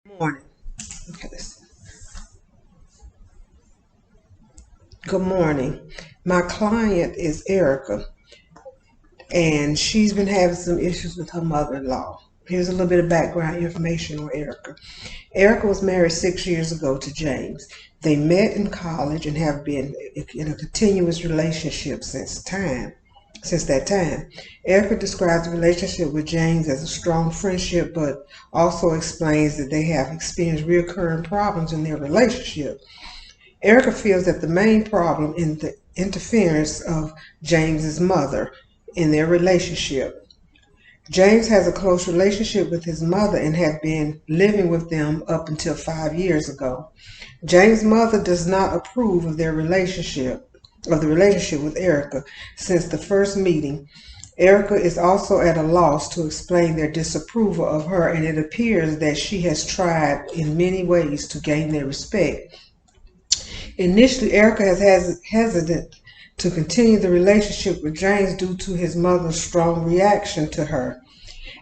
Morning. Okay, Good morning. My client is Erica, and she's been having some issues with her mother-in-law. Here's a little bit of background information on Erica. Erica was married 6 years ago to James. They met in college and have been in a continuous relationship since that time. Erica describes the relationship with James as a strong friendship, but also explains that they have experienced recurring problems in their relationship. Erica feels that the main problem in the interference of James's mother in their relationship. James has a close relationship with his mother and had been living with them up until 5 years ago. James' mother does not approve of the relationship with Erica since the first meeting. Erica is also at a loss to explain their disapproval of her, and it appears that she has tried in many ways to gain their respect. Initially, Erica has hesitant to continue the relationship with James due to his mother's strong reaction to her.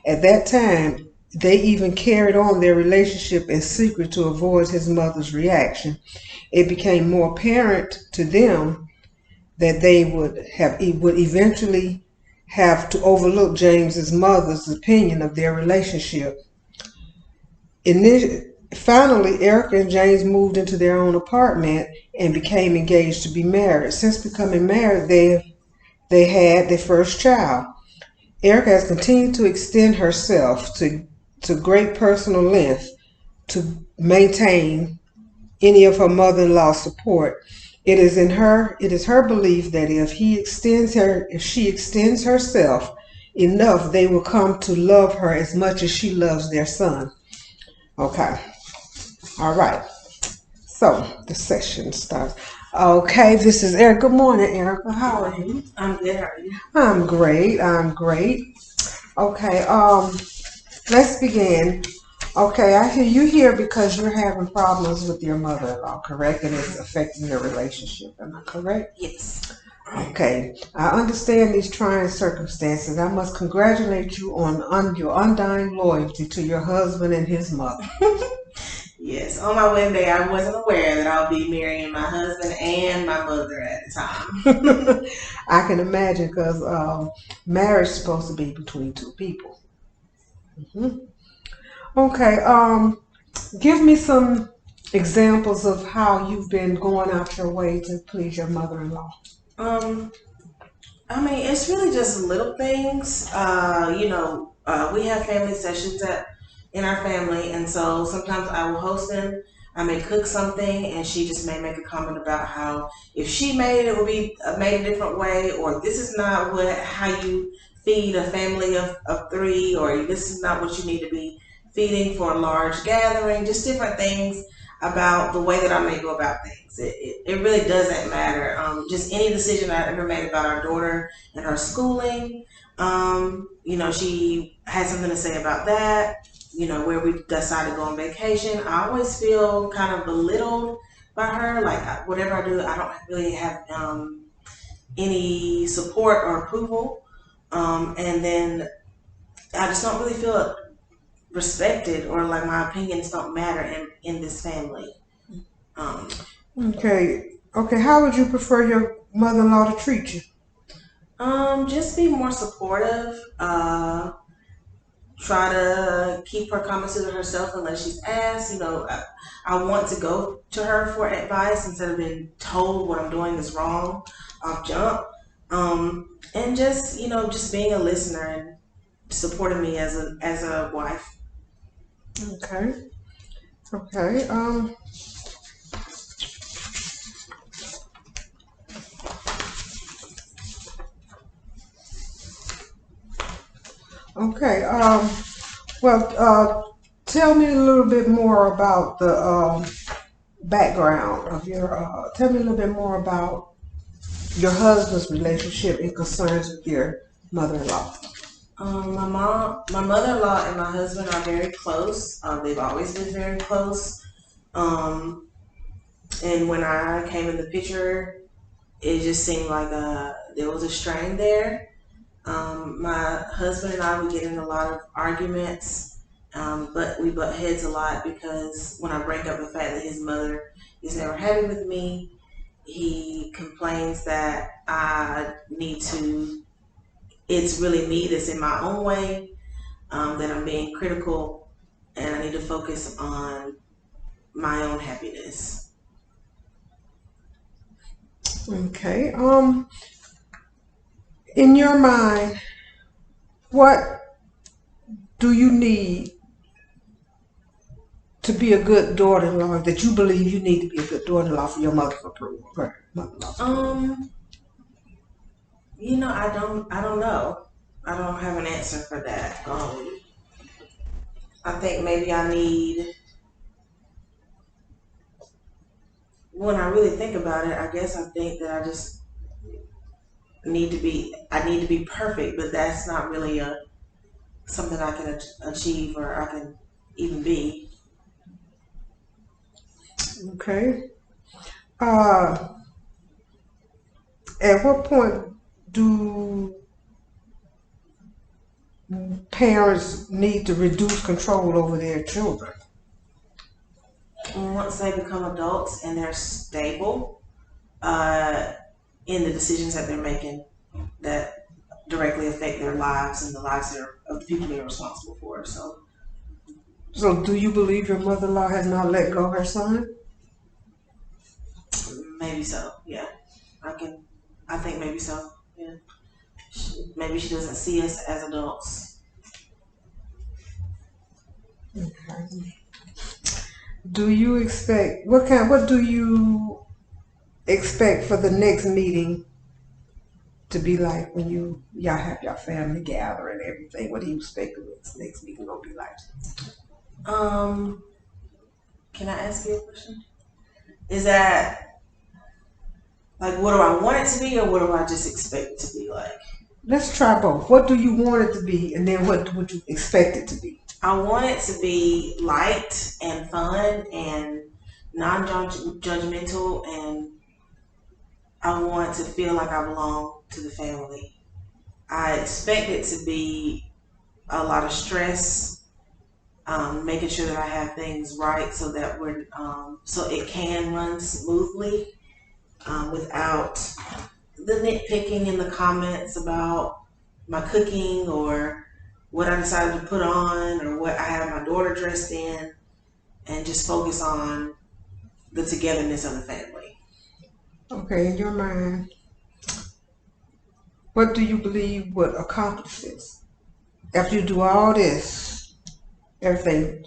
At that time, they even carried on their relationship in secret to avoid his mother's reaction. It became more apparent to them that they would eventually have to overlook James's mother's opinion of their relationship. Finally, Erica and James moved into their own apartment and became engaged to be married. Since becoming married, they had their first child. Erica has continued to extend herself to great personal length to maintain any of her mother-in-law's support. It is her belief that if she extends herself enough, they will come to love her as much as she loves their son. Okay. All right. So the session starts. Okay, this is Erica. Good morning, Erica. How are you? I'm good. How are you? I'm great. I'm great. Okay, let's begin. Okay, I hear you here because you're having problems with your mother-in-law, correct? And it's affecting your relationship. Am I correct? Yes. Okay, I understand these trying circumstances. I must congratulate you on your undying loyalty to your husband and his mother. Yes. On my wedding day, I wasn't aware that I'll be marrying my husband and my mother at the time. I can imagine because marriage is supposed to be between two people. Mhm. Okay, give me some examples of how you've been going out your way to please your mother-in-law. um, I mean, it's really just little things. We have family sessions in our family, and so sometimes I will host them. I may cook something, and she just may make a comment about how if she made it, it would be made a different way, or this is not how you feed a family of three, or this is not what you need to be feeding for a large gathering. Just different things about the way that I may go about things. It really doesn't matter. Just any decision I ever made about our daughter and her schooling. She had something to say about that. Where we decided to go on vacation. I always feel kind of belittled by her. Like whatever I do, I don't really have any support or approval. And then I just don't really feel respected or like my opinions don't matter in this family. Um, Okay, okay. How would you prefer your mother-in-law to treat you? just be more supportive. Try to keep her comments to herself unless she's asked. I want to go to her for advice instead of being told what I'm doing is wrong off jump. And just being a listener and supporting me as a wife. Okay, okay. Okay. Well, tell me a little bit more about the background of your. Tell me a little bit more about your husband's relationship and concerns with your mother-in-law. My mother-in-law and my husband are very close. They've always been very close. Um, and when I came in the picture, it just seemed like there was a strain there. My husband and I would get in a lot of arguments, But we butt heads a lot because when I bring up the fact that his mother is never happy with me, he complains that I need to, it's really me that's in my own way, that I'm being critical, and I need to focus on my own happiness. Okay. In your mind, what do you need to be a good daughter-in-law, that you believe you need to be a good daughter-in-law for your mother's approval? Right. Mother-in-law's approval. I don't know. I don't have an answer for that. I think maybe I need, when I really think about it, I guess I think that I just I need to be perfect, but that's not really something I can achieve or I can even be. Okay. Uh, at what point do parents need to reduce control over their children? Once they become adults and they're stable uh, in the decisions that they're making that directly affect their lives and the lives of the people they're responsible for. So So, do you believe your mother-in-law has not let go of her son? maybe so. Yeah, I can. I think maybe so. Yeah. Maybe she doesn't see us as adults. Okay. Do you expect what do you expect for the next meeting to be like when y'all have your family gather and everything? What do you expect the next meeting gonna be like? Um, can I ask you a question? Is that like what do I want it to be, or what do I just expect it to be like? Let's try both. What do you want it to be, and then what would you expect it to be? I want it to be light and fun and non-judgmental, and I want to feel like I belong to the family. I expect it to be a lot of stress, making sure that I have things right so that so it can run smoothly, without the nitpicking in the comments about my cooking or what I decided to put on or what I have my daughter dressed in, and just focus on the togetherness of the family. Okay, in your mind, what do you believe would accomplish this? After you do all this, everything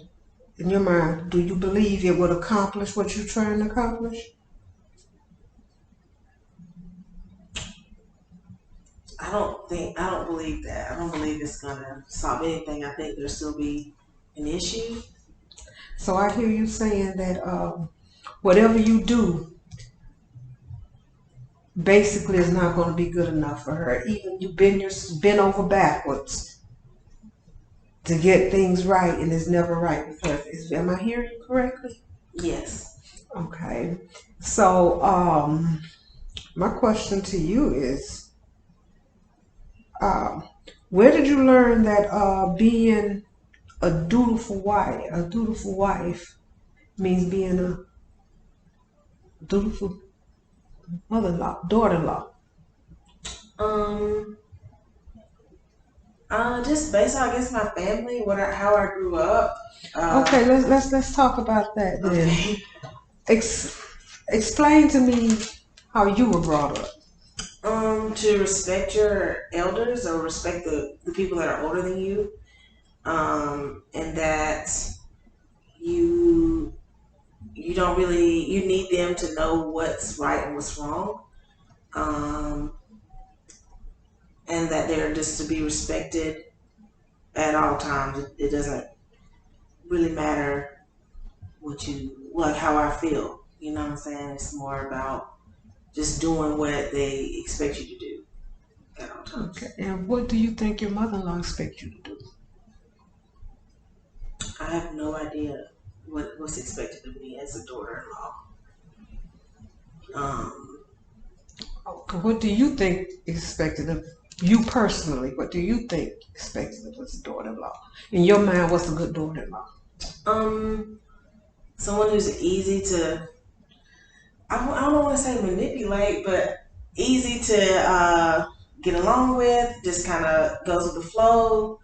in your mind, do you believe it would accomplish what you're trying to accomplish? I don't believe that. I don't believe it's gonna solve anything. I think there'll still be an issue. So I hear you saying that whatever you do basically is not going to be good enough for her. Even you been over backwards to get things right, and it's never right with her. Am I hearing you correctly? Yes. Okay. So my question to you is, um, where did you learn that being a dutiful wife means being a dutiful mother-in-law, daughter-in-law? Um. Just based on I guess my family, how I grew up. Okay, let's talk about that then. Okay. Explain to me how you were brought up. To respect your elders or respect the people that are older than you. And that you you don't really you need them to know what's right and what's wrong. Um, and that they're just to be respected at all times. It doesn't really matter what you like how I feel. You know what I'm saying? It's more about just doing what they expect you to do at all times. Okay, and what do you think your mother-in-law expects you to do? I have no idea what's expected of me as a daughter-in-law. Um, Okay, what do you think is expected of You personally, what do you think expected of as a daughter-in-law? In your mind, what's a good daughter-in-law? Someone who's easy to, I don't want to say manipulate, but easy to get along with, just kind of goes with the flow,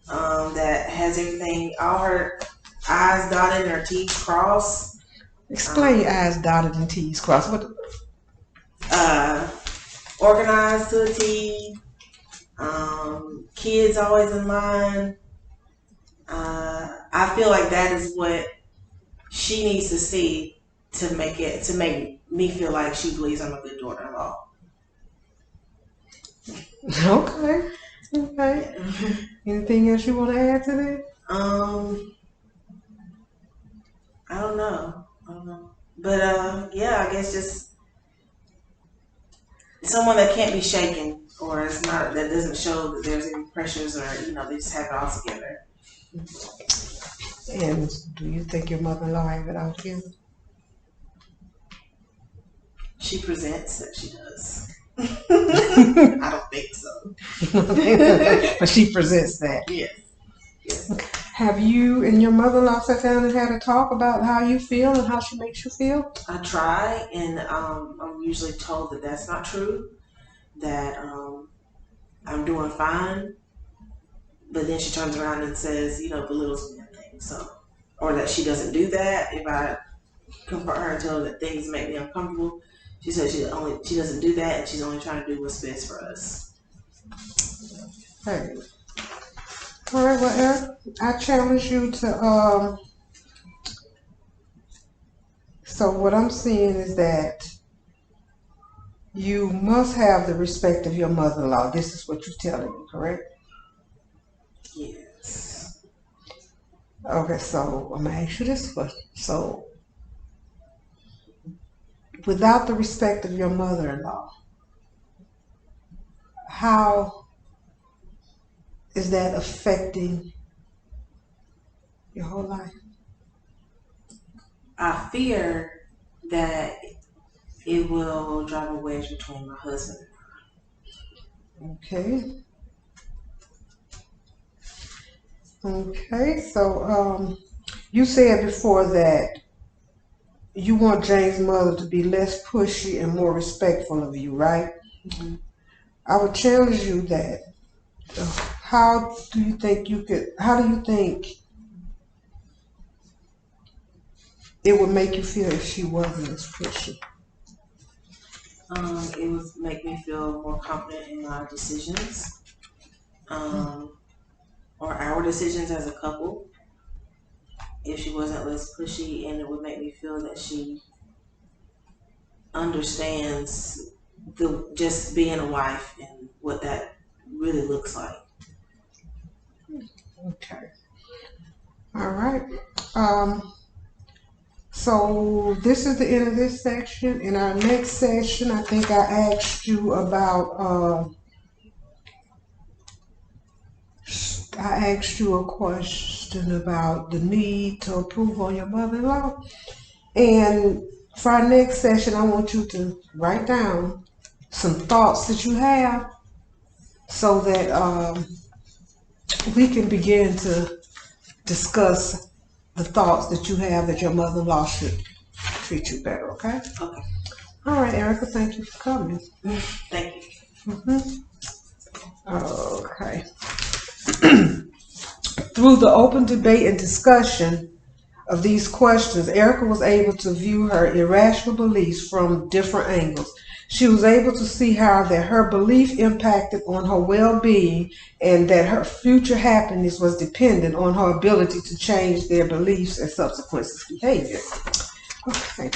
that has everything, all her I's dotted and her T's crossed. Explain I's dotted and T's crossed. What? Organized to a T. Kids always in line. I feel like that is what she needs to see to make me feel like she believes I'm a good daughter-in-law. Okay. Okay. Anything else you want to add to that? I don't know. But yeah, I guess just someone that can't be shaken, or it's not, that doesn't show that there's any pressures, or they just have it all together. And do you think your mother-in-law have it all together? She presents that she does. I don't think so. But she presents that. Yes. Have you and your mother-in-law sat down and had a talk about how you feel and how she makes you feel? I try, and I'm usually told that that's not true, that I'm doing fine, but then she turns around and says, belittles me and things. So, or that she doesn't do that. If I confront her and tell her that things make me uncomfortable, she says she doesn't do that, and she's only trying to do what's best for us. Hey. All right, well, Eric, I challenge you to, so what I'm seeing is that you must have the respect of your mother-in-law. This is what you're telling me, correct? Yes. Okay, so I'm going to ask you this question. So, without the respect of your mother-in-law, how is that affecting your whole life? I fear that it will drive a wedge between my husband and Okay. Okay, so you said before that you want Jane's mother to be less pushy and more respectful of you, right? Mm-hmm. I would challenge you that how do you think it would make you feel if she wasn't as pushy? It would make me feel more confident in my decisions, or our decisions as a couple, if she wasn't less pushy, and it would make me feel that she understands just being a wife and what that really looks like. Okay. All right. So this is the end of this section. In our next session, I think I asked you about I asked you a question about the need to approve on your mother-in-law. And for our next session, I want you to write down some thoughts that you have so that we can begin to discuss the thoughts that you have that your mother-in-law should treat you better, okay? Okay. All right, Erica, thank you for coming. Thank you. Okay. Through the open debate and discussion of these questions, Erica was able to view her irrational beliefs from different angles. She was able to see how that her belief impacted on her well-being and that her future happiness was dependent on her ability to change their beliefs and subsequent behavior. Okay.